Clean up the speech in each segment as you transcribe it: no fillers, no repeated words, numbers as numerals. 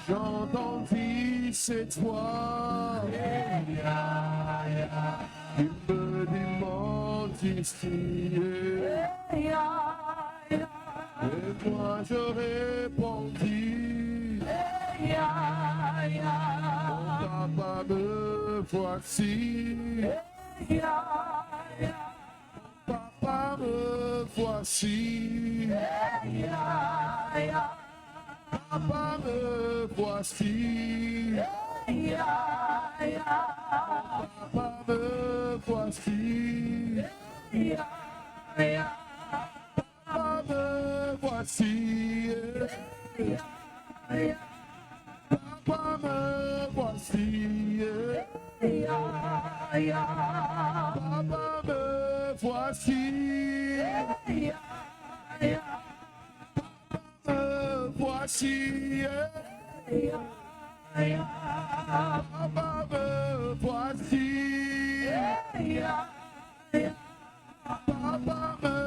J'entends cette voix. Et moi je répondis, mon papa me voici. Papa me voici. Papa me voici. Papa me voici. Papa me voici. Papa me voici. Papa me voici. Me voici. Papa me voici. Papa me voici. Papa me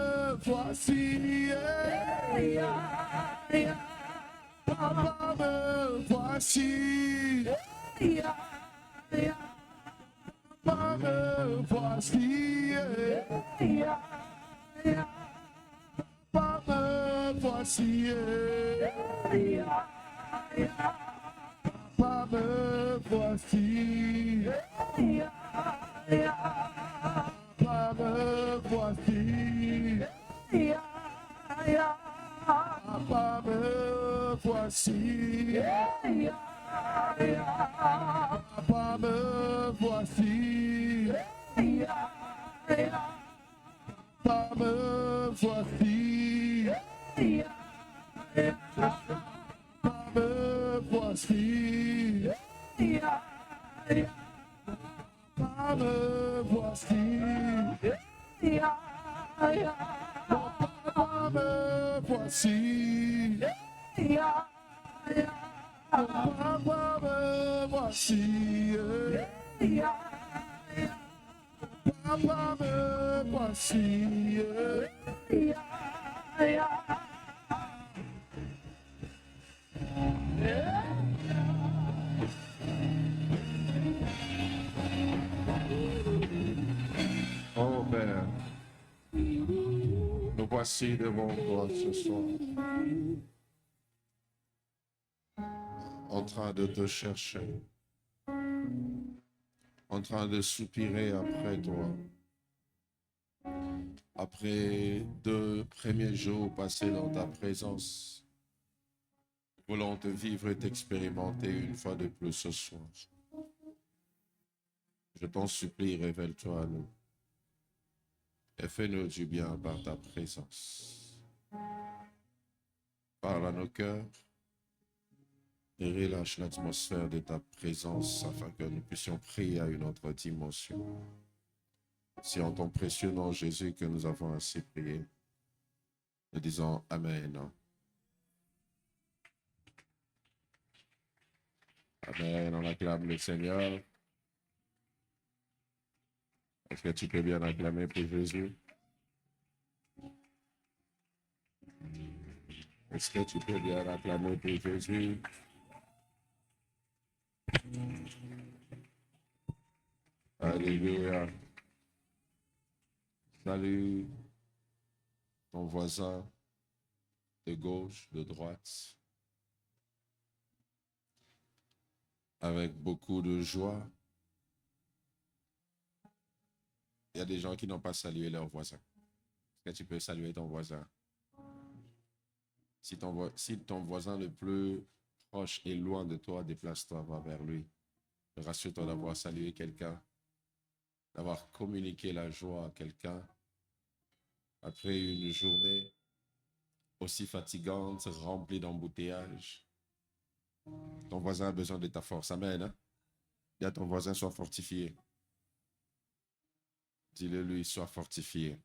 voici. Papa me voici. Papa me voici. Papa me voici. Papa me voici. Papa me voici. Papa me voici. Papa me voici. Papa me voici. Papa me voici. Papa me voici. Papa me voici. Papa me voici. Oh Père, nous voici devant toi ce soir, en train de te chercher, en train de soupirer après toi. Après 2 premiers jours passés dans ta présence, voulons te vivre et t'expérimenter une fois de plus ce soir. Je t'en supplie, révèle-toi à nous et fais-nous du bien par ta présence. Parle à nos cœurs et relâche l'atmosphère de ta présence afin que nous puissions prier à une autre dimension. C'est en ton précieux nom, Jésus, que nous avons ainsi prié. Nous disons Amen. Amen, on acclame le Seigneur. Est-ce que tu peux bien acclamer pour Jésus? Est-ce que tu peux bien acclamer pour Jésus? Alléluia. Salut ton voisin de gauche, de droite, avec beaucoup de joie. Il y a des gens qui n'ont pas salué leur voisin. Est-ce que tu peux saluer ton voisin? Si ton voisin le plus proche est loin de toi, déplace-toi, va vers lui. Rassure-toi d'avoir salué quelqu'un, d'avoir communiqué la joie à quelqu'un après une journée aussi fatigante, remplie d'embouteillages. Ton voisin a besoin de ta force. Amen. Hein? Dis à ton voisin, sois fortifié. Dis-le lui, sois fortifié.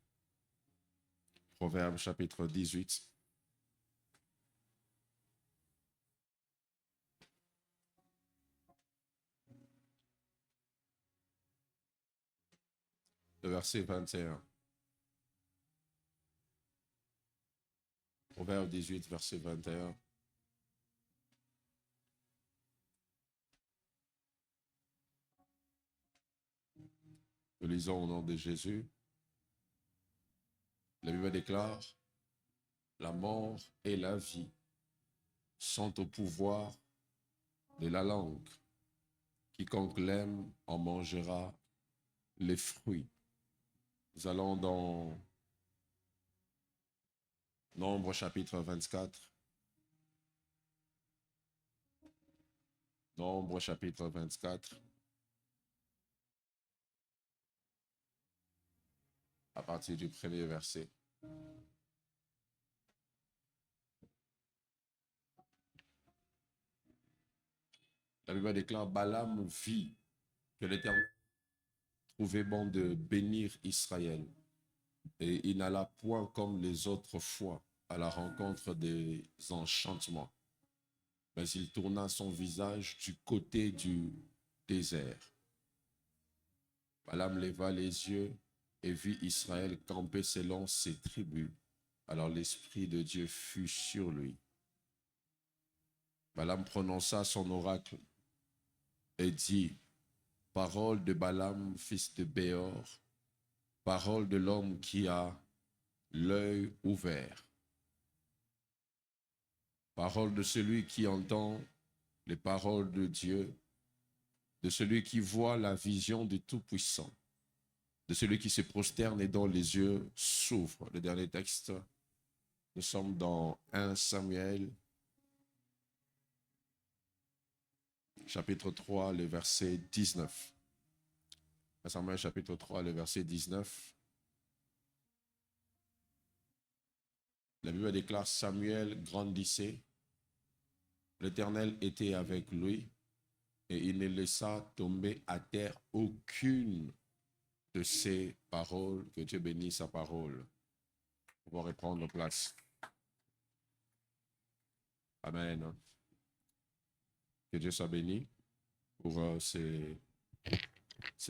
Proverbe chapitre 18. Le verset 21. Proverbe 18, verset 21. Nous lisons au nom de Jésus. La Bible déclare, la mort et la vie sont au pouvoir de la langue. Quiconque l'aime en mangera les fruits. Nous allons dans Nombre chapitre 24. Nombre chapitre 24. À partir du premier verset. La Bible déclare, Balaam vit que l'Éternel trouvait bon de bénir Israël. Et il n'alla point comme les autres fois à la rencontre des enchantements. Mais il tourna son visage du côté du désert. Balaam leva les yeux et vit Israël camper selon ses tribus. Alors l'Esprit de Dieu fut sur lui. Balaam prononça son oracle et dit, parole de Balaam, fils de Béor, parole de l'homme qui a l'œil ouvert, parole de celui qui entend les paroles de Dieu, de celui qui voit la vision du Tout-Puissant, de celui qui se prosterne et dont les yeux s'ouvrent. Le dernier texte, nous sommes dans 1 Samuel, chapitre 3, le verset 19. 1 Samuel, chapitre 3, le verset 19. La Bible déclare, Samuel grandissait, l'Éternel était avec lui, et il ne laissa tomber à terre aucune de ses paroles. Que Dieu bénisse sa parole. On va reprendre place. Amen. Que Dieu soit béni pour ces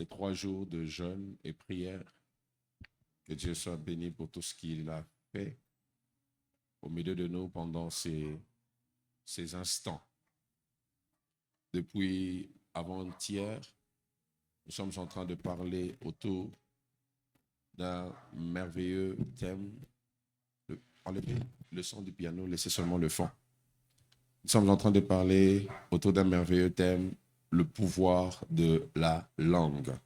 3 jours de jeûne et prière. Que Dieu soit béni pour tout ce qu'il a fait au milieu de nous pendant ces instants. Depuis avant-hier, nous sommes en train de parler autour d'un merveilleux thème. Enlevez le son du piano, laissez seulement le fond. Nous sommes en train de parler autour d'un merveilleux thème, le pouvoir de la langue.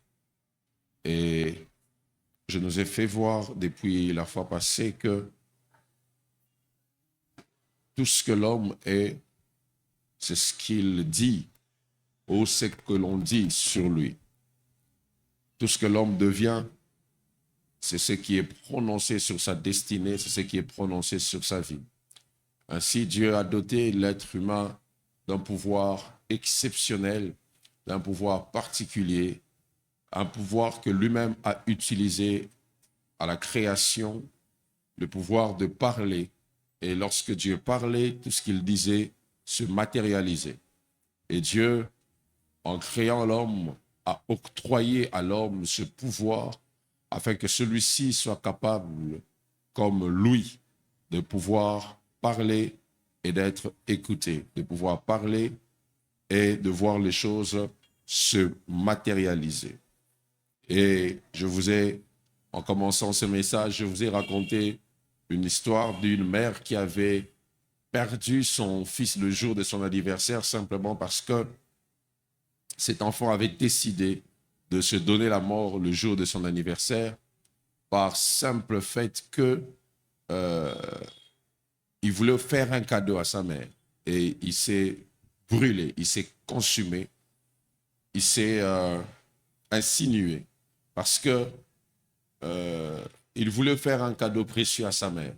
Et je nous ai fait voir depuis la fois passée que tout ce que l'homme est, c'est ce qu'il dit ou ce que l'on dit sur lui. Tout ce que l'homme devient, c'est ce qui est prononcé sur sa destinée, c'est ce qui est prononcé sur sa vie. Ainsi, Dieu a doté l'être humain d'un pouvoir exceptionnel, d'un pouvoir particulier, un pouvoir que lui-même a utilisé à la création, le pouvoir de parler. Et lorsque Dieu parlait, tout ce qu'il disait se matérialisait. Et Dieu, en créant l'homme, a octroyé à l'homme ce pouvoir afin que celui-ci soit capable, comme lui, de pouvoir parler et d'être écouté, de pouvoir parler et de voir les choses se matérialiser. Et je vous ai, en commençant ce message, je vous ai raconté une histoire d'une mère qui avait perdu son fils le jour de son anniversaire simplement parce que cet enfant avait décidé de se donner la mort le jour de son anniversaire par simple fait que il voulait faire un cadeau à sa mère et il s'est brûlé, il s'est consumé, il s'est insinué parce que il voulait faire un cadeau précieux à sa mère.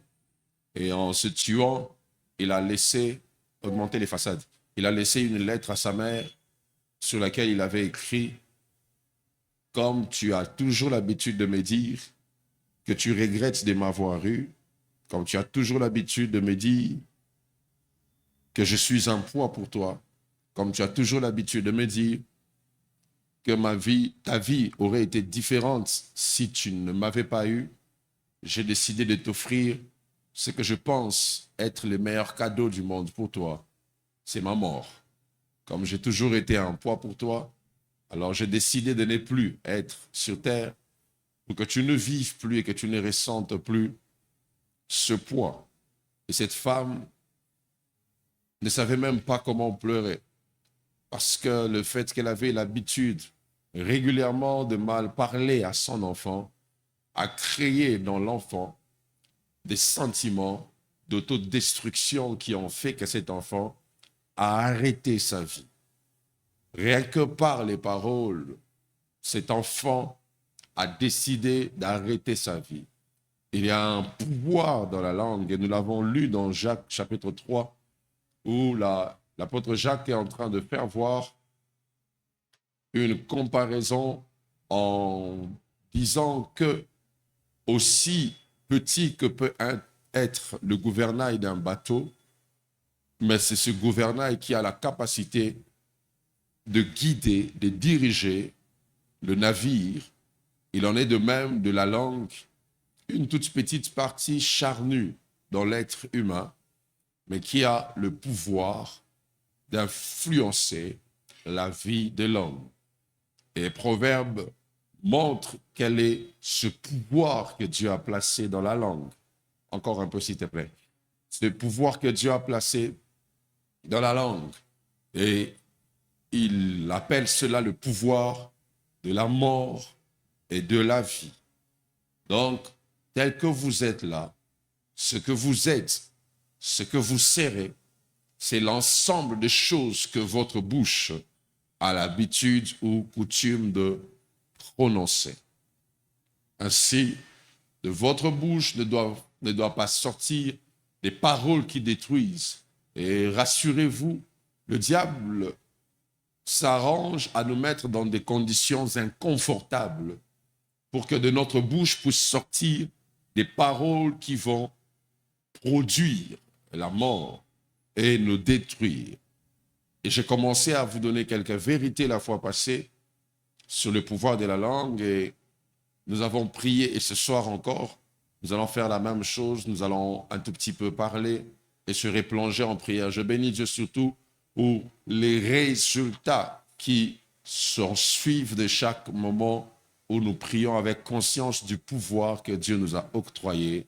Et en se tuant, il a laissé augmenter les façades. Il a laissé une lettre à sa mère sur laquelle il avait écrit « Comme tu as toujours l'habitude de me dire que tu regrettes de m'avoir eu, comme tu as toujours l'habitude de me dire que je suis un poids pour toi, comme tu as toujours l'habitude de me dire que ta vie aurait été différente si tu ne m'avais pas eu, j'ai décidé de t'offrir ce que je pense être le meilleur cadeau du monde pour toi. C'est ma mort. Comme j'ai toujours été un poids pour toi, alors j'ai décidé de ne plus être sur terre pour que tu ne vives plus et que tu ne ressentes plus ce poids. Et cette femme ne savait même pas comment pleurer, parce que le fait qu'elle avait l'habitude régulièrement de mal parler à son enfant a créé dans l'enfant des sentiments d'autodestruction qui ont fait que cet enfant a arrêté sa vie. Rien que par les paroles, cet enfant a décidé d'arrêter sa vie. Il y a un pouvoir dans la langue, et nous l'avons lu dans Jacques chapitre 3, où l'apôtre Jacques est en train de faire voir une comparaison en disant que aussi petit que peut être le gouvernail d'un bateau, mais c'est ce gouvernail qui a la capacité de guider, de diriger le navire. Il en est de même de la langue, une toute petite partie charnue dans l'être humain, mais qui a le pouvoir d'influencer la vie de l'homme. Et Proverbe montre quel est ce pouvoir que Dieu a placé dans la langue. Encore un peu, s'il te plaît. Ce pouvoir que Dieu a placé dans la langue. Et il appelle cela le pouvoir de la mort et de la vie. Donc, tel que vous êtes là, ce que vous êtes, ce que vous serez, c'est l'ensemble des choses que votre bouche a l'habitude ou coutume de prononcer. Ainsi, de votre bouche ne doit pas sortir des paroles qui détruisent. Et rassurez-vous, le diable s'arrange à nous mettre dans des conditions inconfortables pour que de notre bouche puissent sortir des paroles qui vont produire la mort et nous détruire. Et j'ai commencé à vous donner quelques vérités la fois passée sur le pouvoir de la langue et nous avons prié et ce soir encore, nous allons faire la même chose, nous allons un tout petit peu parler et se replonger en prière. Je bénis Dieu surtout pour les résultats qui suivent de chaque moment où nous prions avec conscience du pouvoir que Dieu nous a octroyé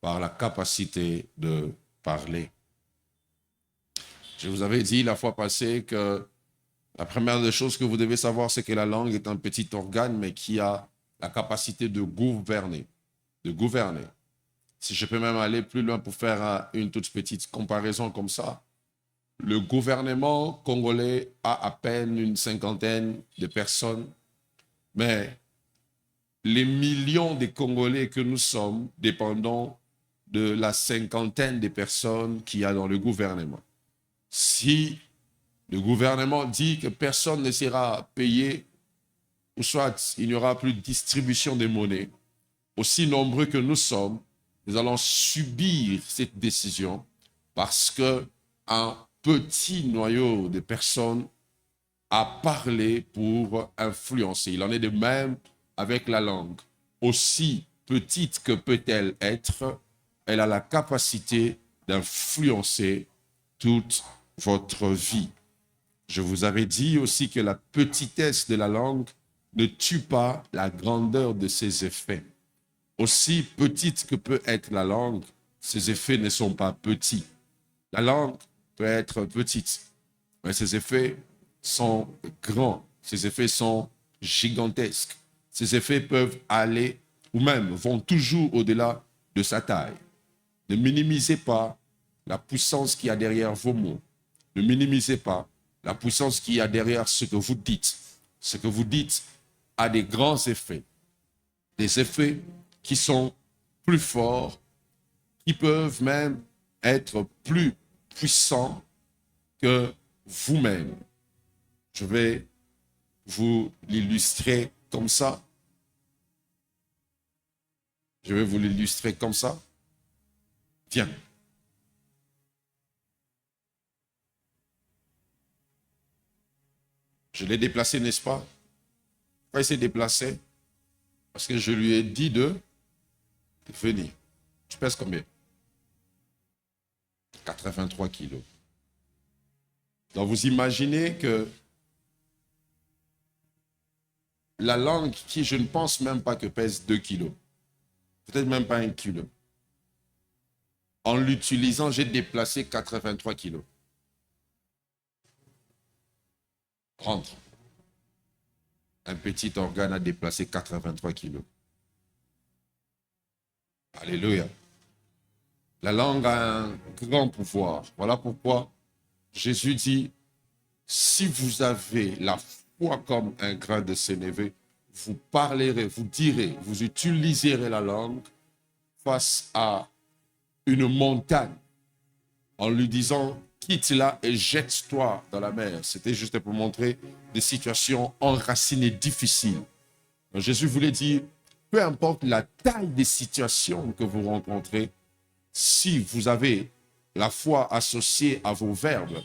par la capacité de parler. Je vous avais dit la fois passée que la première des choses que vous devez savoir, c'est que la langue est un petit organe, mais qui a la capacité de gouverner. De gouverner. Si je peux même aller plus loin pour faire une toute petite comparaison comme ça, le gouvernement congolais a à peine une cinquantaine de personnes, mais les millions de Congolais que nous sommes dépendons de la cinquantaine de personnes qu'il y a dans le gouvernement. Si le gouvernement dit que personne ne sera payé, ou soit il n'y aura plus de distribution des monnaies, aussi nombreux que nous sommes, nous allons subir cette décision parce qu'un petit noyau de personnes a parlé pour influencer. Il en est de même avec la langue. Aussi petite que peut-elle être, elle a la capacité d'influencer toute votre vie. Je vous avais dit aussi que la petitesse de la langue ne tue pas la grandeur de ses effets. Aussi petite que peut être la langue, ses effets ne sont pas petits. La langue peut être petite, mais ses effets sont grands, ses effets sont gigantesques. Ses effets peuvent aller ou même vont toujours au-delà de sa taille. Ne minimisez pas la puissance qu'il y a derrière vos mots. Ne minimisez pas la puissance qu'il y a derrière ce que vous dites. Ce que vous dites a des grands effets. Des effets qui sont plus forts, qui peuvent même être plus puissants que vous-même. Je vais vous l'illustrer comme ça. Je vais vous l'illustrer comme ça. Tiens. Je l'ai déplacé, n'est-ce pas? Pourquoi il s'est déplacé? Parce que je lui ai dit de venir. Tu pèses combien? 83 kilos. Donc vous imaginez que la langue qui, je ne pense même pas que pèse 2 kilos, peut-être même pas 1 kilo, En l'utilisant, j'ai déplacé 83 kilos. Rentre. Un petit organe a déplacé 83 kilos. Alléluia. La langue a un grand pouvoir. Voilà pourquoi Jésus dit, si vous avez la foi comme un grain de sénévé, vous parlerez, vous direz, vous utiliserez la langue face à une montagne en lui disant, quitte-la et jette-toi dans la mer. C'était juste pour montrer des situations enracinées, difficiles. Donc Jésus voulait dire, peu importe la taille des situations que vous rencontrez, si vous avez la foi associée à vos verbes,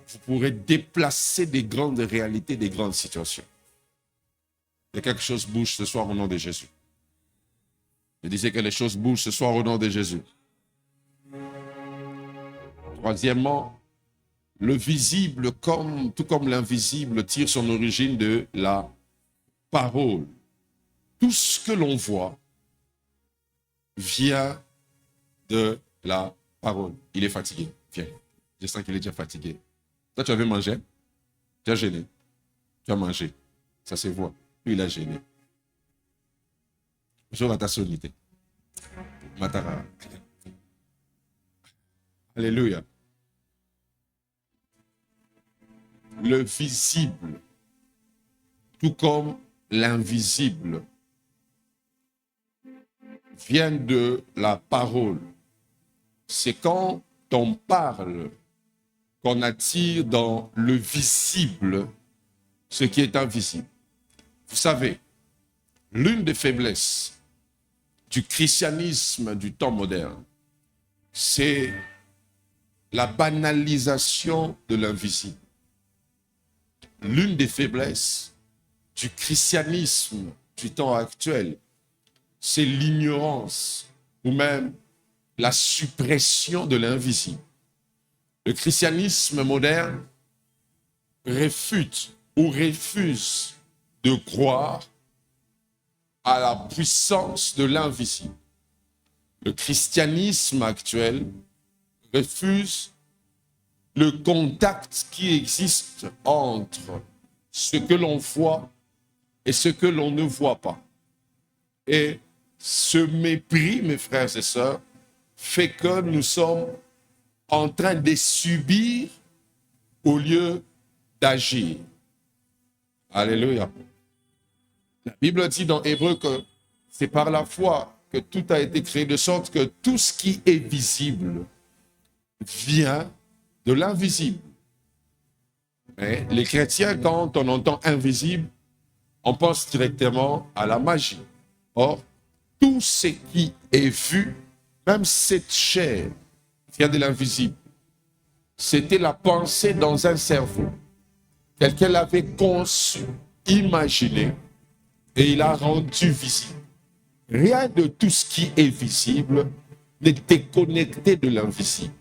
vous pourrez déplacer des grandes réalités, des grandes situations. Et quelque chose bouge ce soir au nom de Jésus. Je disais que les choses bougent ce soir au nom de Jésus. Troisièmement, le visible, tout comme l'invisible, tire son origine de la parole. Tout ce que l'on voit vient de la parole. Il est fatigué. Viens. Je sens qu'il est déjà fatigué. Toi, tu avais mangé. Tu as gêné. Tu as mangé. Ça se voit. Lui, il a gêné. Je vais t'assoliter. Matara. Alléluia. Le visible, tout comme l'invisible, vient de la parole. C'est quand on parle qu'on attire dans le visible ce qui est invisible. Vous savez, l'une des faiblesses du christianisme du temps moderne, c'est la banalisation de l'invisible. L'une des faiblesses du christianisme du temps actuel, c'est l'ignorance ou même la suppression de l'invisible. Le christianisme moderne réfute ou refuse de croire à la puissance de l'invisible. Le christianisme actuel refuse le contact qui existe entre ce que l'on voit et ce que l'on ne voit pas. Et ce mépris, mes frères et sœurs, fait que nous sommes en train de subir au lieu d'agir. Alléluia. La Bible dit dans Hébreu que c'est par la foi que tout a été créé, de sorte que tout ce qui est visible vient de l'invisible. Mais les chrétiens, quand on entend invisible, on pense directement à la magie. Or, tout ce qui est vu, même cette chair, vient de l'invisible. C'était la pensée dans un cerveau. Quelqu'un l'avait conçu, imaginé, et il a rendu visible. Rien de tout ce qui est visible n'est déconnecté de l'invisible.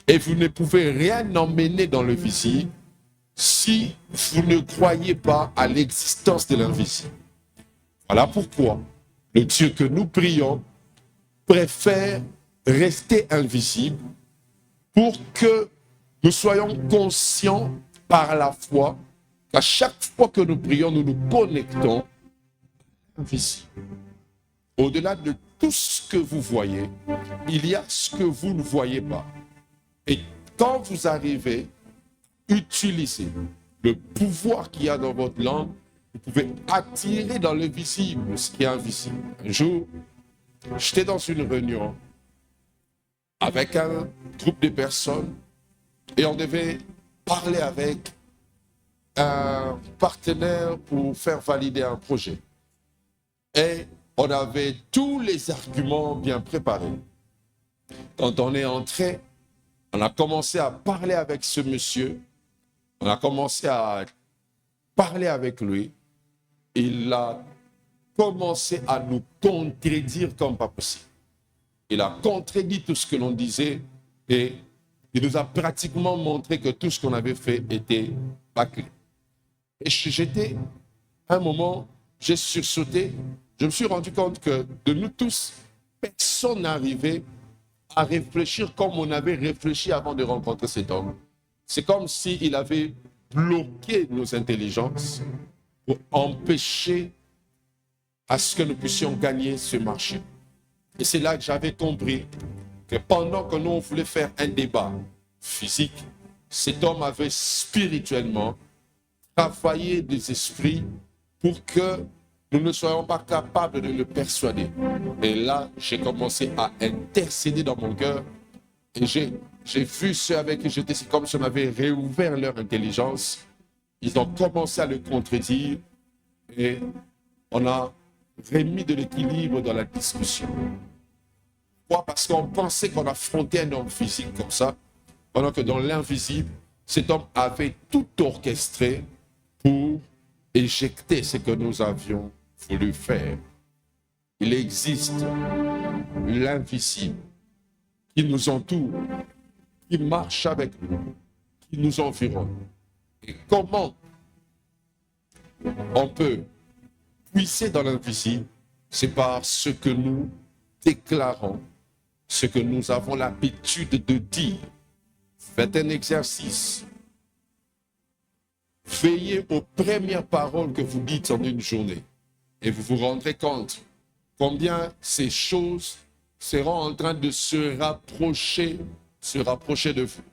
Et vous ne pouvez rien emmener dans le visible si vous ne croyez pas à l'existence de l'invisible. Voilà pourquoi le Dieu que nous prions préfère rester invisible pour que nous soyons conscients par la foi qu'à chaque fois que nous prions, nous nous connectons à l'invisible. Au-delà de tout ce que vous voyez, il y a ce que vous ne voyez pas. Et quand vous arrivez à utiliser le pouvoir qu'il y a dans votre langue, vous pouvez attirer dans le visible ce qui est invisible. Un jour, j'étais dans une réunion avec un groupe de personnes et on devait parler avec un partenaire pour faire valider un projet. Et on avait tous les arguments bien préparés. Quand on est entré, on a commencé à parler avec ce monsieur, on a commencé à parler avec lui. Il a commencé à nous contredire comme pas possible. Il a contredit tout ce que l'on disait et il nous a pratiquement montré que tout ce qu'on avait fait était bâclé. Et j'étais, à un moment, j'ai sursauté. Je me suis rendu compte que de nous tous, personne n'arrivait à réfléchir comme on avait réfléchi avant de rencontrer cet homme. C'est comme s'il avait bloqué nos intelligences pour empêcher à ce que nous puissions gagner ce marché. Et c'est là que j'avais compris que pendant que nous on voulait faire un débat physique, cet homme avait spirituellement travaillé des esprits pour que nous ne soyons pas capables de le persuader. Et là, j'ai commencé à intercéder dans mon cœur et j'ai vu ceux avec qui j'étais, c'est comme si on avait réouvert leur intelligence. Ils ont commencé à le contredire et on a remis de l'équilibre dans la discussion. Pourquoi? Parce qu'on pensait qu'on affrontait un homme physique comme ça, pendant que dans l'invisible, cet homme avait tout orchestré pour éjecter ce que nous avions voulu faire. Il existe l'invisible qui nous entoure, qui marche avec nous, qui nous environne. Et comment on peut puiser dans l'invisible? C'est par ce que nous déclarons, ce que nous avons l'habitude de dire. Faites un exercice. Veillez aux premières paroles que vous dites en une journée. Et vous vous rendrez compte combien ces choses seront en train de se rapprocher de vous.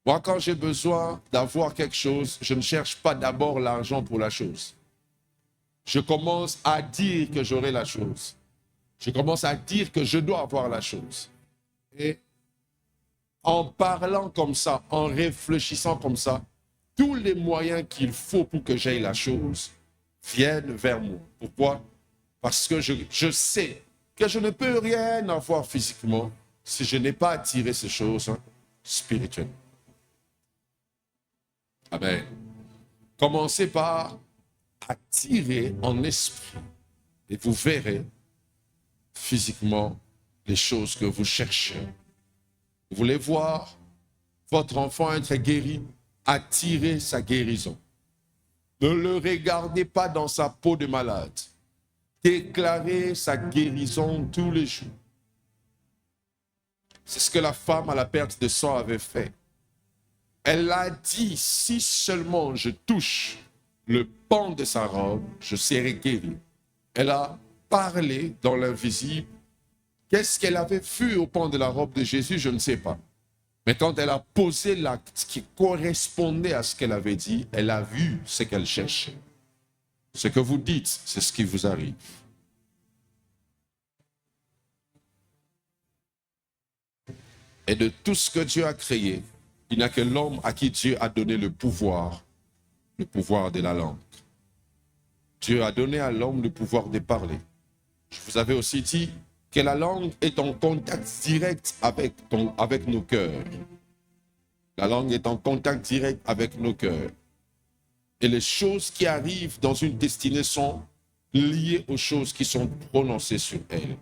Moi, quand j'ai besoin d'avoir quelque chose, je ne cherche pas d'abord l'argent pour la chose. Je commence à dire que j'aurai la chose. Je commence à dire que je dois avoir la chose. Et en parlant comme ça, en réfléchissant comme ça, tous les moyens qu'il faut pour que j'aie la chose viennent vers moi. Pourquoi? Parce que je sais que je ne peux rien avoir physiquement si je n'ai pas attiré ces choses spirituelles. Amen. Commencez par attirer en esprit et vous verrez physiquement les choses que vous cherchez. Vous voulez voir votre enfant être guéri, attirez sa guérison. Ne le regardez pas dans sa peau de malade. Déclarez sa guérison tous les jours. C'est ce que la femme à la perte de sang avait fait. Elle a dit, si seulement je touche le pan de sa robe, je serai guéri. Elle a parlé dans l'invisible. Qu'est-ce qu'elle avait vu au pan de la robe de Jésus, je ne sais pas. Mais quand elle a posé l'acte qui correspondait à ce qu'elle avait dit, elle a vu ce qu'elle cherchait. Ce que vous dites, c'est ce qui vous arrive. Et de tout ce que Dieu a créé, il n'y a que l'homme à qui Dieu a donné le pouvoir de la langue. Dieu a donné à l'homme le pouvoir de parler. Je vous avais aussi dit que la langue est en contact direct avec nos cœurs. La langue est en contact direct avec nos cœurs. Et les choses qui arrivent dans une destinée sont liées aux choses qui sont prononcées sur elle.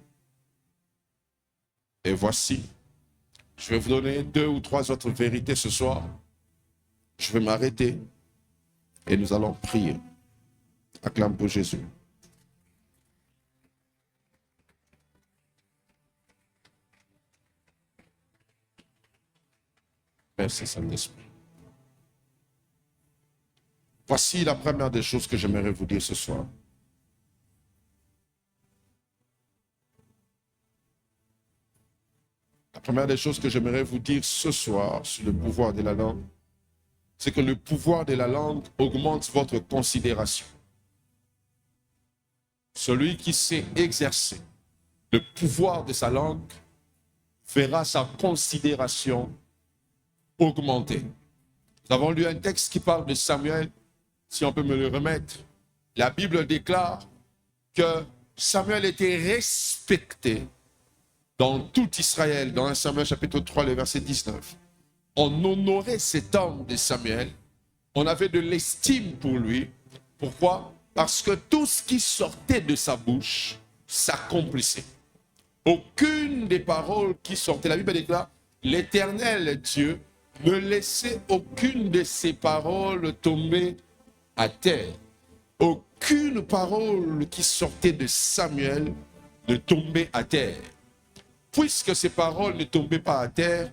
Et voici, je vais vous donner 2 ou 3 autres vérités ce soir. Je vais m'arrêter et nous allons prier. Acclame pour Jésus. Merci Saint-Esprit. Voici la première des choses que j'aimerais vous dire ce soir. La première des choses que j'aimerais vous dire ce soir sur le pouvoir de la langue, c'est que le pouvoir de la langue augmente votre considération. Celui qui sait exercer le pouvoir de sa langue verra sa considération augmenter. Nous avons lu un texte qui parle de Samuel, si on peut me le remettre. La Bible déclare que Samuel était respecté dans tout Israël, dans 1 Samuel chapitre 3, le verset 19. On honorait cet homme de Samuel, on avait de l'estime pour lui. Pourquoi? Parce que tout ce qui sortait de sa bouche s'accomplissait. Aucune des paroles qui sortaient, la Bible déclare, l'Éternel Dieu ne laissait aucune de ses paroles tomber à terre. Aucune parole qui sortait de Samuel ne tombait à terre. puisque ces paroles ne tombaient pas à terre,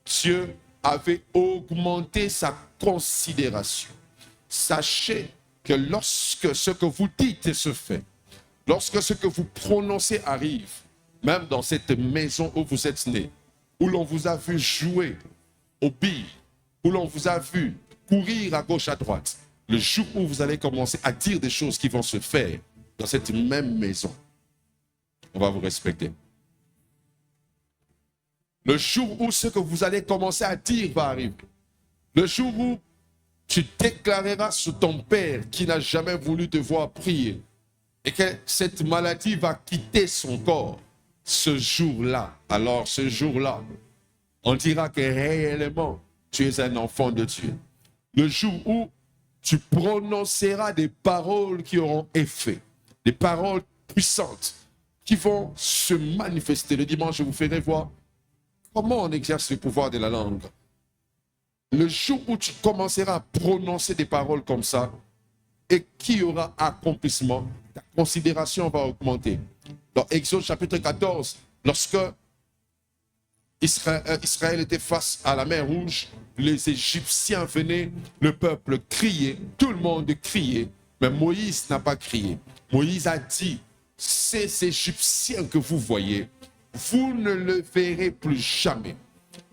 Dieu avait augmenté sa considération. Sachez que lorsque ce que vous dites se fait, lorsque ce que vous prononcez arrive, même dans cette maison où vous êtes né, où l'on vous a vu jouer au billes, où l'on vous a vu courir à gauche, à droite, le jour où vous allez commencer à dire des choses qui vont se faire dans cette même maison, on va vous respecter. Le jour où ce que vous allez commencer à dire va arriver, le jour où tu déclareras sur ton père qui n'a jamais voulu te voir prier et que cette maladie va quitter son corps, ce jour-là, alors ce jour-là, on dira que réellement, tu es un enfant de Dieu. Le jour où tu prononceras des paroles qui auront effet, des paroles puissantes qui vont se manifester. Le dimanche, je vous ferai voir comment on exerce le pouvoir de la langue. Le jour où tu commenceras à prononcer des paroles comme ça et qui aura accomplissement, ta considération va augmenter. Dans Exode chapitre 14, lorsque Israël était face à la mer Rouge, les Égyptiens venaient, le peuple criait, tout le monde criait, mais Moïse n'a pas crié. Moïse a dit, ces Égyptiens que vous voyez, vous ne le verrez plus jamais.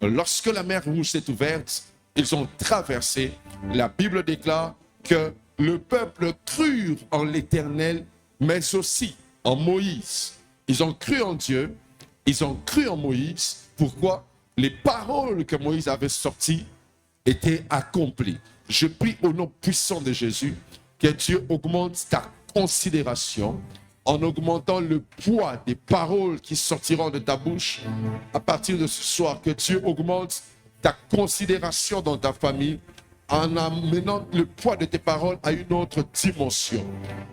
Lorsque la mer Rouge s'est ouverte, ils ont traversé. La Bible déclare que le peuple crut en l'Éternel, mais aussi en Moïse. Ils ont cru en Dieu, ils ont cru en Moïse. Pourquoi? Les paroles que Moïse avait sorties étaient accomplies. Je prie au nom puissant de Jésus que Dieu augmente ta considération en augmentant le poids des paroles qui sortiront de ta bouche. À partir de ce soir, que Dieu augmente ta considération dans ta famille en amenant le poids de tes paroles à une autre dimension.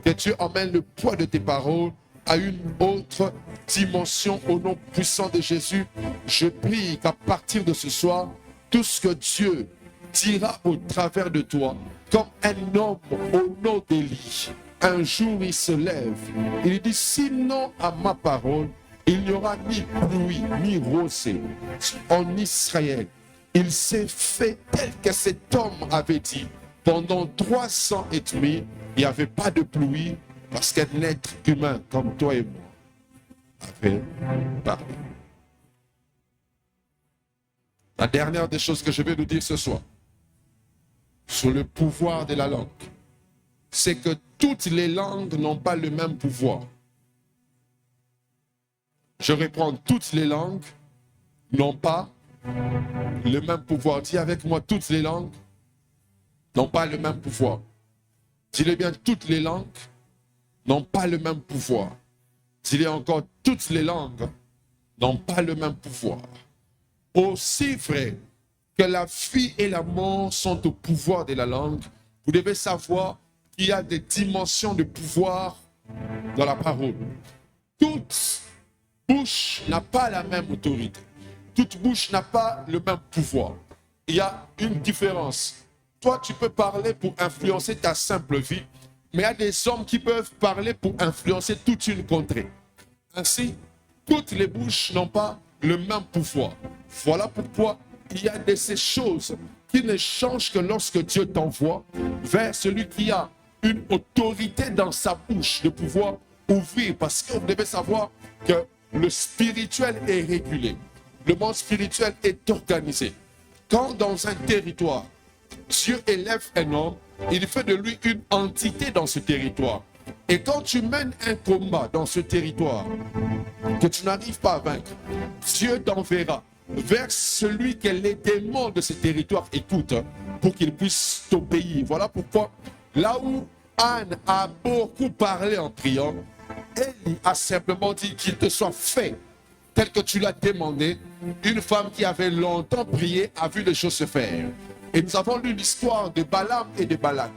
Que Dieu emmène le poids de tes paroles à une autre dimension au nom puissant de Jésus. Je prie qu'à partir de ce soir, tout ce que Dieu dira au travers de toi, comme un homme au nom d'Élie, un jour il se lève, il dit, sinon à ma parole, il n'y aura ni pluie, ni rosée en Israël. Il s'est fait tel que cet homme avait dit. Pendant 3 ans et demi, il n'y avait pas de pluie parce qu'un être humain comme toi et moi avait parlé. La dernière des choses que je vais nous dire ce soir sur le pouvoir de la langue, c'est que toutes les langues n'ont pas le même pouvoir. Je reprends, toutes les langues n'ont pas le même pouvoir. Dis avec moi, toutes les langues n'ont pas le même pouvoir. Dis-le bien, toutes les langues n'ont pas le même pouvoir. Dis-le encore, toutes les langues n'ont pas le même pouvoir. Aussi vrai que la vie et la mort sont au pouvoir de la langue, vous devez savoir qu'il y a des dimensions de pouvoir dans la parole. Toute bouche n'a pas la même autorité. Toute bouche n'a pas le même pouvoir. Il y a une différence. Toi, tu peux parler pour influencer ta simple vie, mais il y a des hommes qui peuvent parler pour influencer toute une contrée. Ainsi, toutes les bouches n'ont pas le même pouvoir. Voilà pourquoi il y a de ces choses qui ne changent que lorsque Dieu t'envoie vers celui qui a une autorité dans sa bouche de pouvoir ouvrir. Parce que vous devez savoir que le spirituel est régulé. Le monde spirituel est organisé. Quand dans un territoire, Dieu élève un homme, il fait de lui une entité dans ce territoire. Et quand tu mènes un combat dans ce territoire que tu n'arrives pas à vaincre, Dieu t'enverra vers celui que les démons de ce territoire écoutent pour qu'il puisse t'obéir. Voilà pourquoi, là où Anne a beaucoup parlé en priant, Élie a simplement dit qu'il te soit fait tel que tu l'as demandé. Une femme qui avait longtemps prié a vu les choses se faire. Et nous avons lu l'histoire de Balaam et de Balak.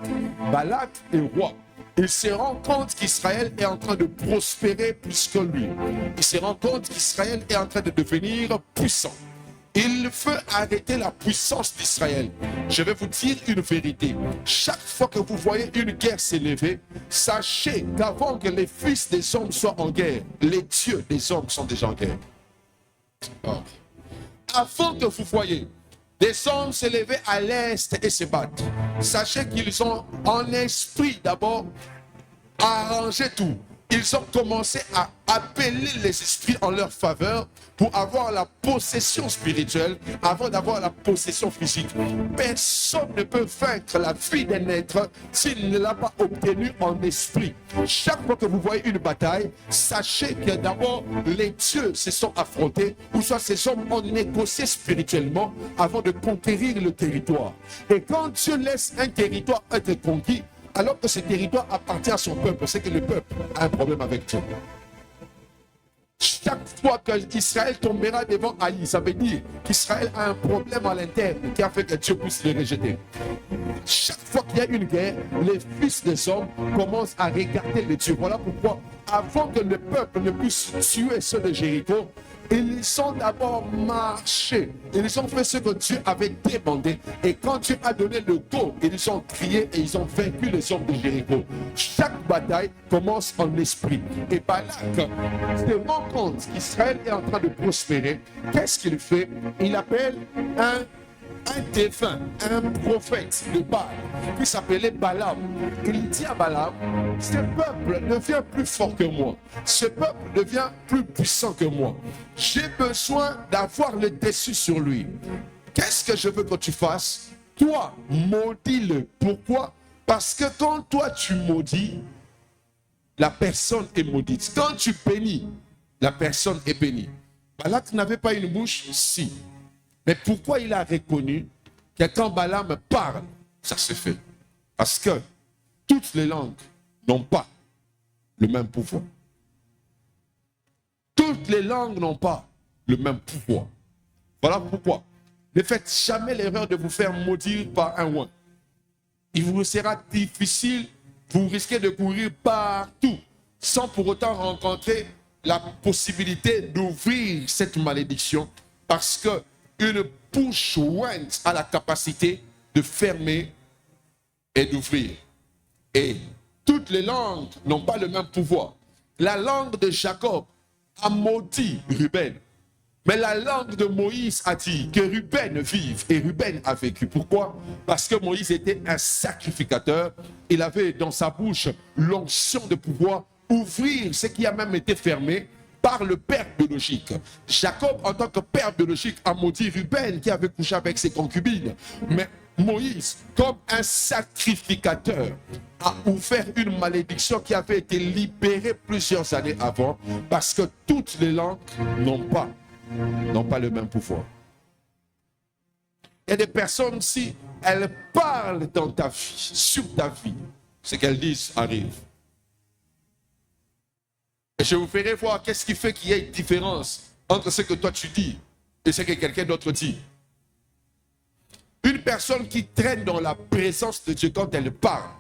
Balak est roi. Il se rend compte qu'Israël est en train de prospérer plus que lui. Il se rend compte qu'Israël est en train de devenir puissant. Il veut arrêter la puissance d'Israël. Je vais vous dire une vérité. Chaque fois que vous voyez une guerre s'élever, sachez qu'avant que les fils des hommes soient en guerre, les dieux des hommes sont déjà en guerre. Oh. Avant que vous voyez des hommes se lever à l'est et se battre, sachez qu'ils ont en esprit d'abord arrangé tout. Ils ont commencé à appeler les esprits en leur faveur pour avoir la possession spirituelle avant d'avoir la possession physique. Personne ne peut vaincre la vie d'un être s'il ne l'a pas obtenu en esprit. Chaque fois que vous voyez une bataille, sachez que d'abord les dieux se sont affrontés, ou soit ces hommes ont négocié spirituellement avant de conquérir le territoire. Et quand Dieu laisse un territoire être conquis, alors que ce territoire appartient à son peuple, c'est que le peuple a un problème avec Dieu. Chaque fois qu'Israël tombera devant Haï, ça veut dire qu'Israël a un problème à l'interne qui a fait que Dieu puisse le rejeter. Chaque fois qu'il y a une guerre, les fils des hommes commencent à regarder les dieux. Voilà pourquoi, avant que le peuple ne puisse tuer ceux de Jéricho, ils ont d'abord marché. Ils ont fait ce que Dieu avait demandé. Et quand Dieu a donné le go, ils ont crié et ils ont vaincu les hommes de Jéricho. Chaque bataille commence en esprit. Et Balak se rend compte qu'Israël est en train de prospérer. Qu'est-ce qu'il fait? Il appelle un défunt, un prophète de Baal qui s'appelait Balaam. Il dit à Balaam, ce peuple devient plus fort que moi, ce peuple devient plus puissant que moi, j'ai besoin d'avoir le dessus sur lui. Qu'est-ce que je veux que tu fasses? Toi, maudis-le. Pourquoi? Parce que quand toi tu maudis, la personne est maudite. Quand tu bénis, la personne est bénie. Balak n'avait pas une bouche? Si. Mais pourquoi il a reconnu que quand Balaam parle, ça se fait? Parce que toutes les langues n'ont pas le même pouvoir. Toutes les langues n'ont pas le même pouvoir. Voilà pourquoi. Ne faites jamais l'erreur de vous faire maudire par un oint. Il vous sera difficile, vous risquez de courir partout sans pour autant rencontrer la possibilité d'ouvrir cette malédiction, parce que une bouche ointe a la capacité de fermer et d'ouvrir. Et toutes les langues n'ont pas le même pouvoir. La langue de Jacob a maudit Ruben. Mais la langue de Moïse a dit que Ruben vive, et Ruben a vécu. Pourquoi? Parce que Moïse était un sacrificateur. Il avait dans sa bouche l'onction de pouvoir ouvrir ce qui a même été fermé par le père biologique. Jacob, en tant que père biologique, a maudit Ruben qui avait couché avec ses concubines. Mais Moïse, comme un sacrificateur, a ouvert une malédiction qui avait été libérée plusieurs années avant, parce que toutes les langues n'ont pas le même pouvoir. Il y a des personnes, si elles parlent dans ta vie, sur ta vie, ce qu'elles disent arrive. Et je vous ferai voir qu'est-ce qui fait qu'il y ait une différence entre ce que toi tu dis et ce que quelqu'un d'autre dit. Une personne qui traîne dans la présence de Dieu quand elle parle,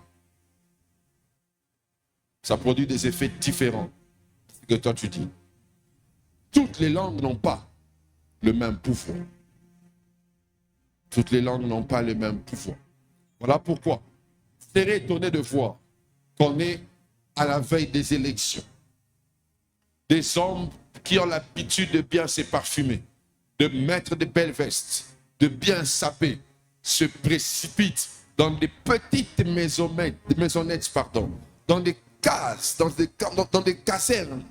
ça produit des effets différents de ce que toi tu dis. Toutes les langues n'ont pas le même pouvoir. Toutes les langues n'ont pas le même pouvoir. Voilà pourquoi je serais étonné de voir qu'on est à la veille des élections. Des hommes qui ont l'habitude de bien se parfumer, de mettre de belles vestes, de bien saper, se précipitent dans des petites maisonnettes, dans des cases, dans des casernes,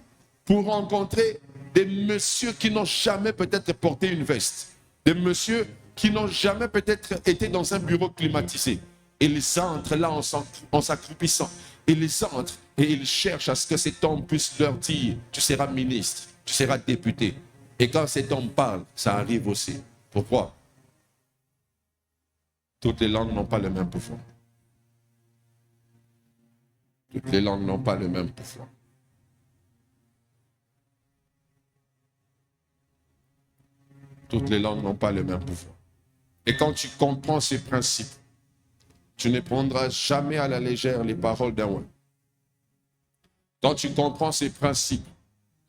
pour rencontrer des messieurs qui n'ont jamais peut-être porté une veste, des messieurs qui n'ont jamais peut-être été dans un bureau climatisé. Ils entrent là en s'accroupissant. Ils entrent et ils cherchent à ce que cet homme puisse leur dire, tu seras ministre, tu seras député. Et quand cet homme parle, ça arrive aussi. Pourquoi? Toutes les langues n'ont pas le même pouvoir. Toutes les langues n'ont pas le même pouvoir. Toutes les langues n'ont pas le même pouvoir. Et quand tu comprends ces principes, tu ne prendras jamais à la légère les paroles d'un oint. Quand tu comprends ces principes,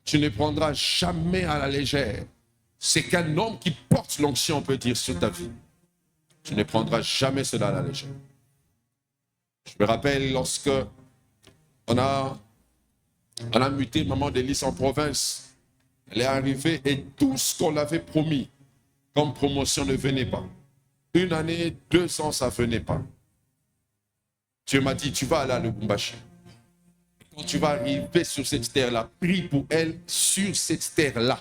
tu ne prendras jamais à la légère ce qu'un homme qui porte l'onction peut dire sur ta vie. Tu ne prendras jamais cela à la légère. Je me rappelle lorsque on a muté maman d'Élise en province, Elle est arrivée et tout ce qu'on l'avait promis comme promotion ne venait pas. 1 année, 2 ans, ça ne venait pas. Dieu m'a dit, tu vas aller à Lubumbashi. Quand tu vas arriver sur cette terre-là, prie pour elle sur cette terre-là.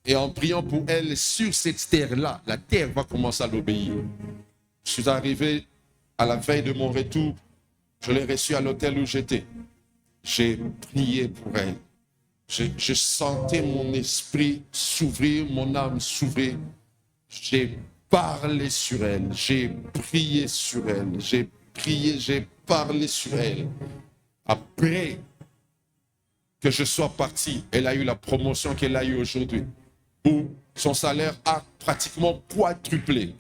Et en priant pour elle sur cette terre-là, la terre va commencer à l'obéir. Je suis arrivé à la veille de mon retour. Je l'ai reçue à l'hôtel où j'étais. J'ai prié pour elle. Je sentais mon esprit s'ouvrir, mon âme s'ouvrir. J'ai parlé sur elle. J'ai prié sur elle. J'ai prié, j'ai parlé sur elle. Après que je sois parti, elle a eu la promotion qu'elle a eue aujourd'hui, où son salaire a pratiquement quadruplé.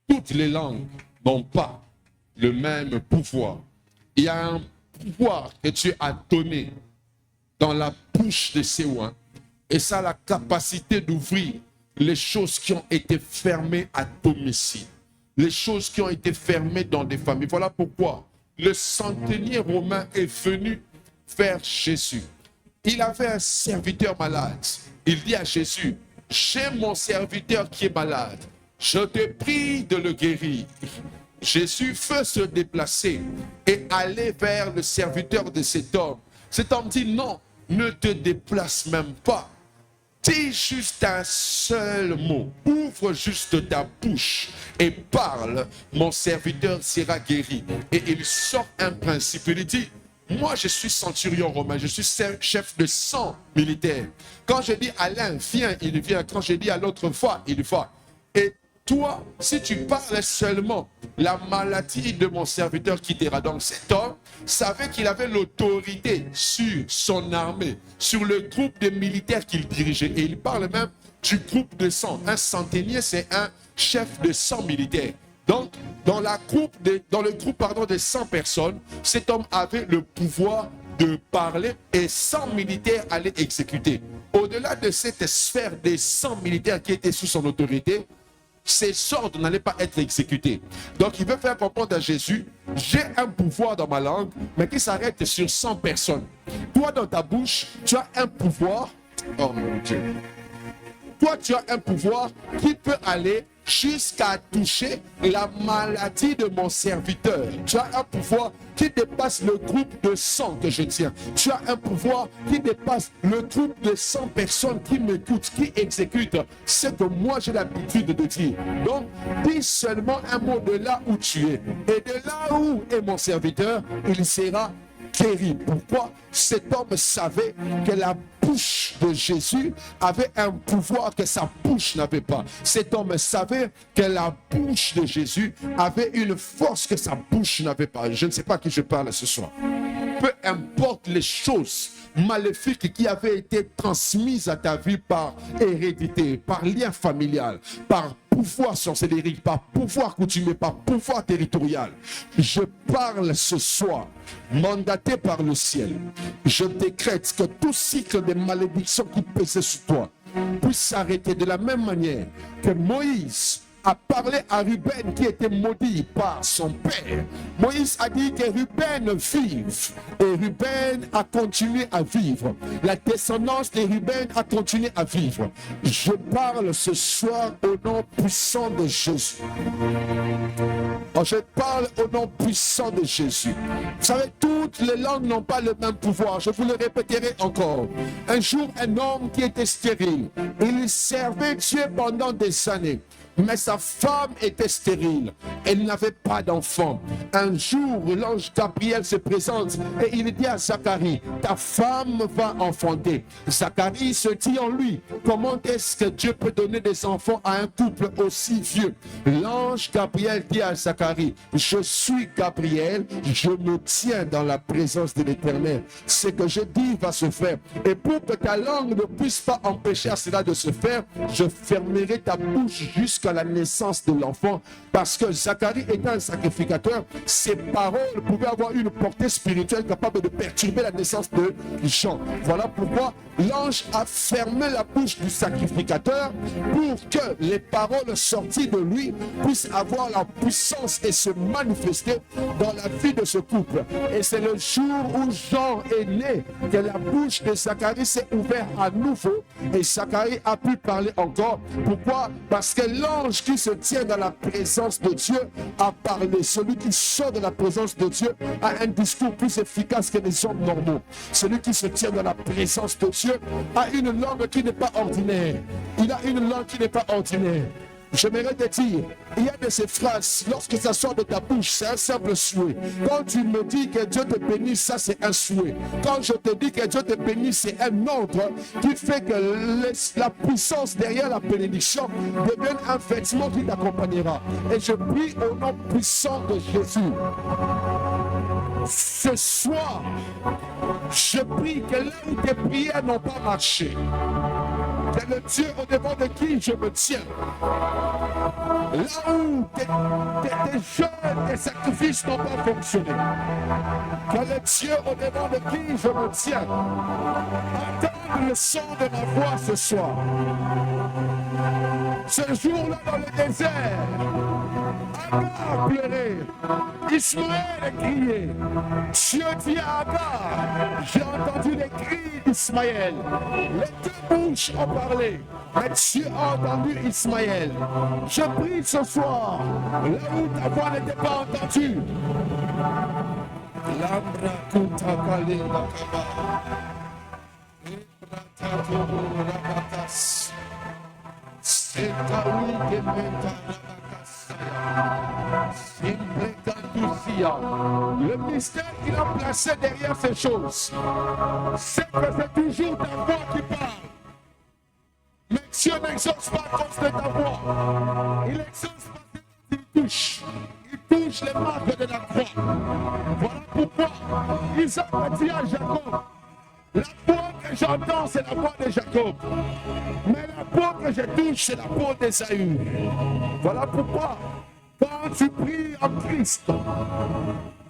Toutes les langues n'ont pas le même pouvoir. Il y a un pouvoir que Dieu a donné dans la bouche de ces oins, et ça a la capacité d'ouvrir les choses qui ont été fermées à domicile, les choses qui ont été fermées dans des familles. Voilà pourquoi le centenier romain est venu vers Jésus. Il avait un serviteur malade. Il dit à Jésus, j'ai mon serviteur qui est malade. Je te prie de le guérir. Jésus veut se déplacer et aller vers le serviteur de cet homme. Cet homme dit non, ne te déplace même pas. Dis juste un seul mot, ouvre juste ta bouche et parle, mon serviteur sera guéri. Et il sort un principe, il dit, moi je suis centurion romain, je suis chef de 100 militaires. Quand je dis à l'un, viens, il vient. Quand je dis à l'autre, va, il va. Et toi, si tu parles seulement, la maladie de mon serviteur quittera. Donc cet homme savait qu'il avait l'autorité sur son armée, sur le groupe de militaires qu'il dirigeait. Et il parle même du groupe de 100. Un centenier, c'est un chef de 100 militaires. Donc, dans le groupe de 100 personnes, cet homme avait le pouvoir de parler et 100 militaires allaient exécuter. Au-delà de cette sphère des 100 militaires qui étaient sous son autorité, ces ordres n'allaient pas être exécutés. Donc, il veut faire comprendre à Jésus, j'ai un pouvoir dans ma langue, mais qui s'arrête sur 100 personnes. Toi, dans ta bouche, tu as un pouvoir, oh mon Dieu, toi, tu as un pouvoir qui peut aller jusqu'à toucher la maladie de mon serviteur. Tu as un pouvoir qui dépasse le groupe de 100 que je tiens. Tu as un pouvoir qui dépasse le groupe de 100 personnes qui m'écoutent, qui exécutent ce que moi j'ai l'habitude de dire. Donc, dis seulement un mot de là où tu es. Et de là où est mon serviteur, il sera guéri. Pourquoi? Cet homme savait que la bouche de Jésus avait un pouvoir que sa bouche n'avait pas. Cet homme savait que la bouche de Jésus avait une force que sa bouche n'avait pas. Je ne sais pas à qui je parle ce soir. Peu importe les choses maléfiques qui avaient été transmises à ta vie par hérédité, par lien familial, par pouvoir sorcellerie, par pouvoir coutumier, par pouvoir territorial. Je parle ce soir, mandaté par le ciel. Je décrète que tout cycle de malédiction qui pesait sur toi puisse s'arrêter de la même manière que Moïse a parlé à Ruben qui était maudit par son père. Moïse a dit que Ruben vive et Ruben a continué à vivre. La descendance de Ruben a continué à vivre. Je parle ce soir au nom puissant de Jésus. Je parle au nom puissant de Jésus. Vous savez, toutes les langues n'ont pas le même pouvoir. Je vous le répéterai encore. Un jour, un homme qui était stérile, il servait Dieu pendant des années. Mais sa femme était stérile. Elle n'avait pas d'enfant. Un jour, l'ange Gabriel se présente et il dit à Zacharie, ta femme va enfanter. Zacharie se dit en lui, comment est-ce que Dieu peut donner des enfants à un couple aussi vieux? L'ange Gabriel dit à Zacharie, je suis Gabriel, je me tiens dans la présence de l'Éternel. Ce que je dis va se faire. Et pour que ta langue ne puisse pas empêcher à cela de se faire, je fermerai ta bouche jusqu'à la naissance de l'enfant, parce que Zacharie étant un sacrificateur, ses paroles pouvaient avoir une portée spirituelle capable de perturber la naissance de Jean. Voilà pourquoi l'ange a fermé la bouche du sacrificateur pour que les paroles sorties de lui puissent avoir la puissance et se manifester dans la vie de ce couple. Et c'est le jour où Jean est né que la bouche de Zacharie s'est ouverte à nouveau et Zacharie a pu parler encore. Pourquoi? Parce que l'ange qui se tient dans la présence de Dieu a parlé. Celui qui sort de la présence de Dieu a un discours plus efficace que les hommes normaux. Celui qui se tient dans la présence de Dieu a une langue qui n'est pas ordinaire. Il a une langue qui n'est pas ordinaire. J'aimerais te dire, il y a de ces phrases, lorsque ça sort de ta bouche, c'est un simple souhait. Quand tu me dis que Dieu te bénisse, ça c'est un souhait. Quand je te dis que Dieu te bénisse, c'est un ordre qui fait que la puissance derrière la bénédiction devienne un vêtement qui t'accompagnera. Et je prie au nom puissant de Jésus. Ce soir, je prie que là où tes prières n'ont pas marché, que le Dieu au devant de qui je me tiens, là où tes jeûnes, tes sacrifices n'ont pas fonctionné, que le Dieu au devant de qui je me tiens, entende le son de ma voix ce soir. Ce jour-là dans le désert, Agar a pleuré, Ismaël a crié. Dieu dit à Agar, j'ai entendu les cris d'Ismaël. Les deux bouches ont parlé, mais Dieu a entendu Ismaël. Je prie ce soir, là où ta voix n'était pas entendue. L'ambra kuta kalinda kaba. Ibrata tobo rabatas. Setawi gementa rabakasaya. Le mystère qu'il a placé derrière ces choses, c'est que c'est toujours ta voix qui parle. Mais Dieu n'exauce pas à cause de ta voix. Il exauce parce qu'il touche. Il touche les marques de la croix. Voilà pourquoi Isaac a dit à Jacob, la voix que j'entends, c'est la voix de Jacob. Mais la peau que je touche, c'est la peau d'Ésaü. Voilà pourquoi, quand tu pries en Christ,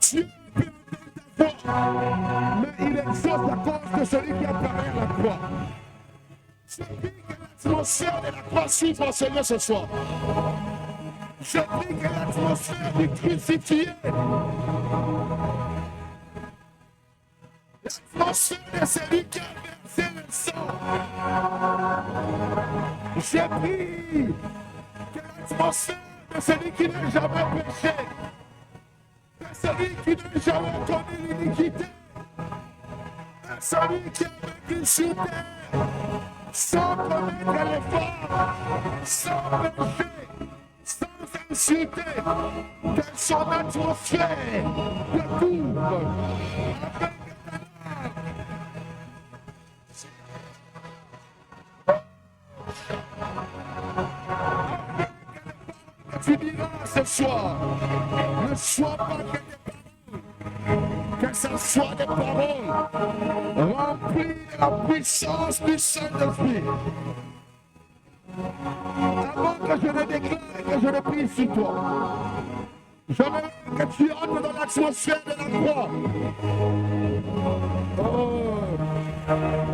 Dieu peut entendre ta voix, mais il exauce à cause de celui qui apparaît à la croix. Je prie que l'atmosphère de la croix suive en ce lieu ce soir. Je prie que l'atmosphère du crucifié, l'atmosphère de celui qui a versé le sang, j'ai pris que l'atmosphère de celui qui n'a jamais péché, de celui qui n'a jamais connu l'iniquité, de celui qui a vécu sur terre, sans connaître l'effort, sans péché, sans insulter, que son atmosphère le couvre avec tu diras ce soir, ne sois pas que des paroles, que ce soit des paroles remplies de la puissance du Saint-Esprit. Avant que je ne déclare et que je ne prie sur toi, j'aimerais que tu entres dans l'atmosphère de la croix. Oh,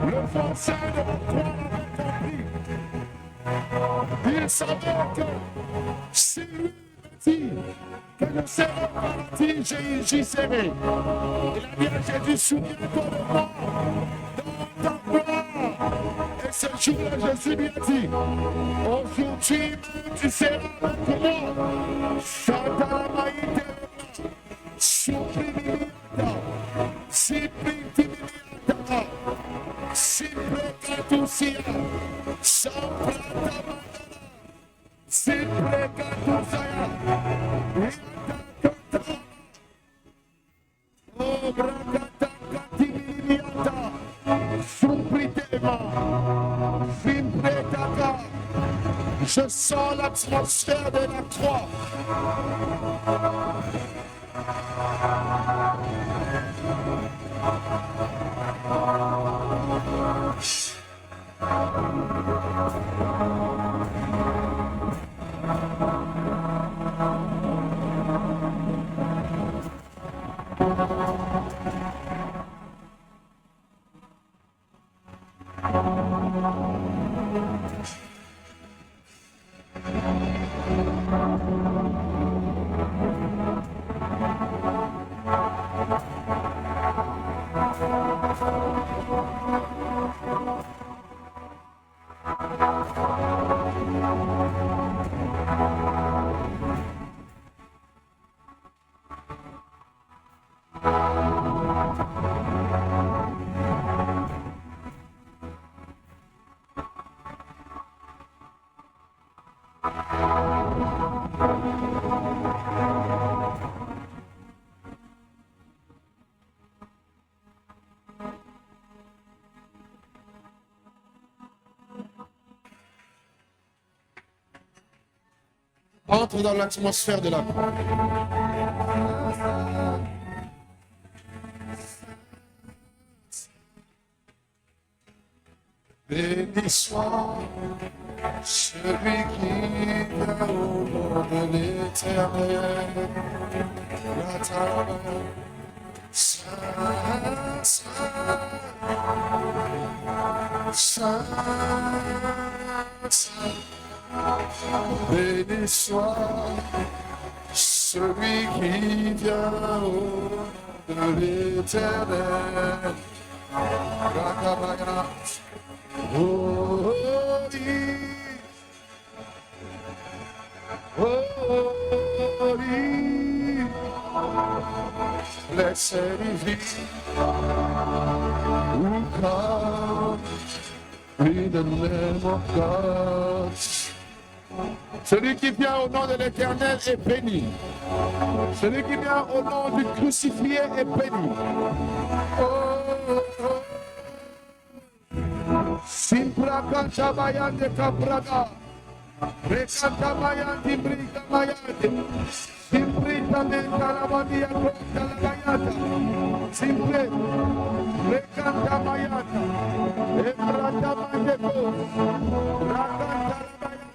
le forçat de la croix l'avait compris. Il savait que si lui dit que je serai au paradis, j'y serai. Il a dit à Jésus, souviens-toi de moi dans ta gloire. Et ce jour-là, Jésus lui a dit, aujourd'hui, tu seras avec moi. Shatalamaïte, Suprimiliata, Siprimiliata, Siprekatusia, Sampratamana, Siprekatusia, Riatakata, Obrakatakatimiliata, Supritema, Simpretaka. Je sens l'atmosphère de la croix. Entre dans l'atmosphère de la paix. Béni soit celui qui vient au nom de l'Éternel. Saint, Saint, Saint, Saint. Béni soit celui qui vient au nom de l'Éternel. Holy, blessed is he who comes in the name of God. Celui qui vient au nom de l'Éternel est béni. Celui qui vient au nom du crucifié est béni. Simpra canta bayande cabrada. Recanta bayande brita bayande. Simprita menta la badia conta la bayata. Simple. Recanta bayata. Embrata bayande co. Racanta la bayande.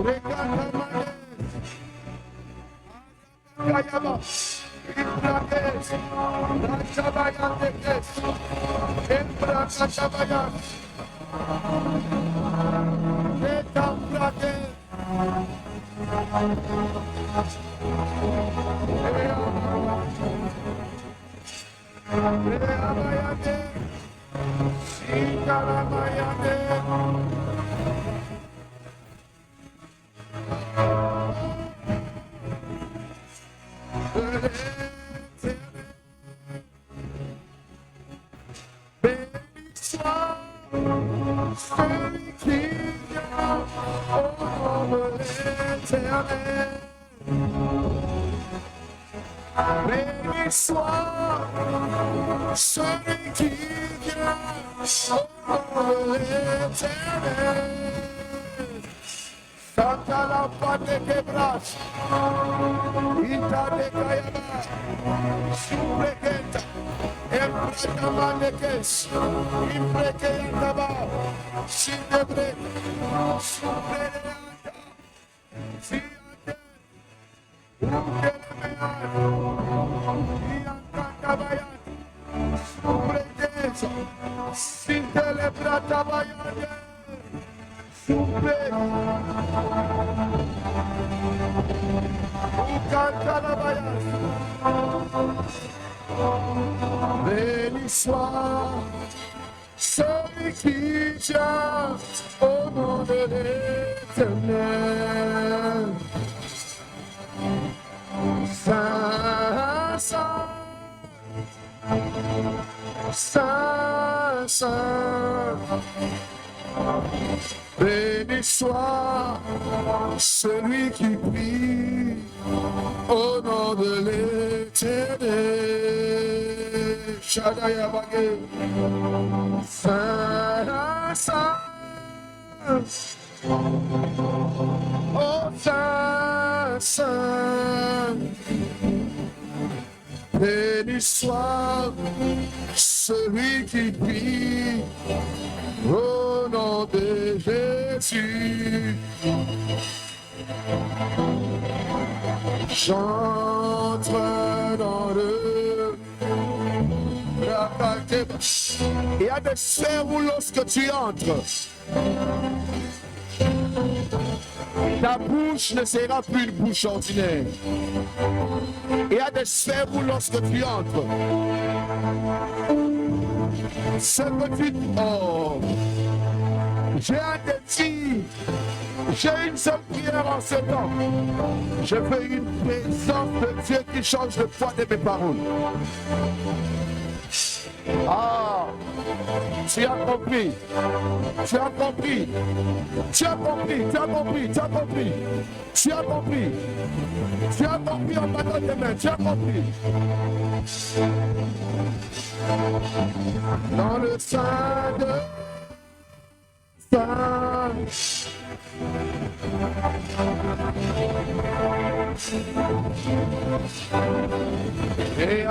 Recanta bayande. Kayaba. Imbrates, Rachabayantes, Embrachabayan, Etambrate, Reabayate, Sikarabayate, celui qui vient au nom de l'Éternel. Béni soit celui qui vient au nom de l'Éternel. Santa la pate quebras, Inta de Kayaba, Suprekenta, Emprata Manekes, Imprekentaba, Sindebre, Suprekenta, Siante, Ukelemean, Iantantabayan, Suprekenta, Sintelebrata Bayane, Suprekenta, béni soit celui qui vient au nom de l'Éternel. Saint, Saint, Saint, Saint. Béni soit celui qui prie au nom de l'Éternel. Shadayabage. Saint, Saint. Oh Saint, Saint. Béni soit celui qui prie au nom de Jésus. J'entre dans le il y a des sphères où lorsque tu entres, ta bouche ne sera plus une bouche ordinaire. Il y a des sphères où lorsque tu entres, Ce que tu... Oh, j'ai un défi. J'ai une seule prière en ce temps. Je veux une présence de Dieu qui change le poids de mes paroles. Ah, tu as compris. Tu as compris. Tu as compris. Tu as compris. Tu as compris. Tu as compris. Tu as compris en battant tes mains. Tu as compris. Dans le sein de Saint. Et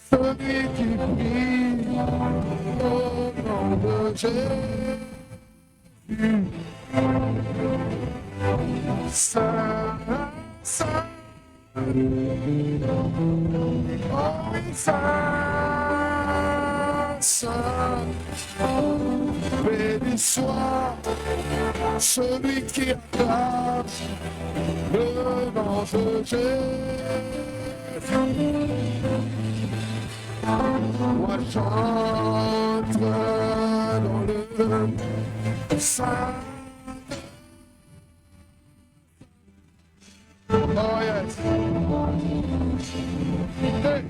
celui qui prie au nom de Jésus. Saint, Saint, oh oui, Saint, Saint, béni soit celui qui acclame le nom de Jésus. Moi j'entre dans le Saint. Oh yes. Hey.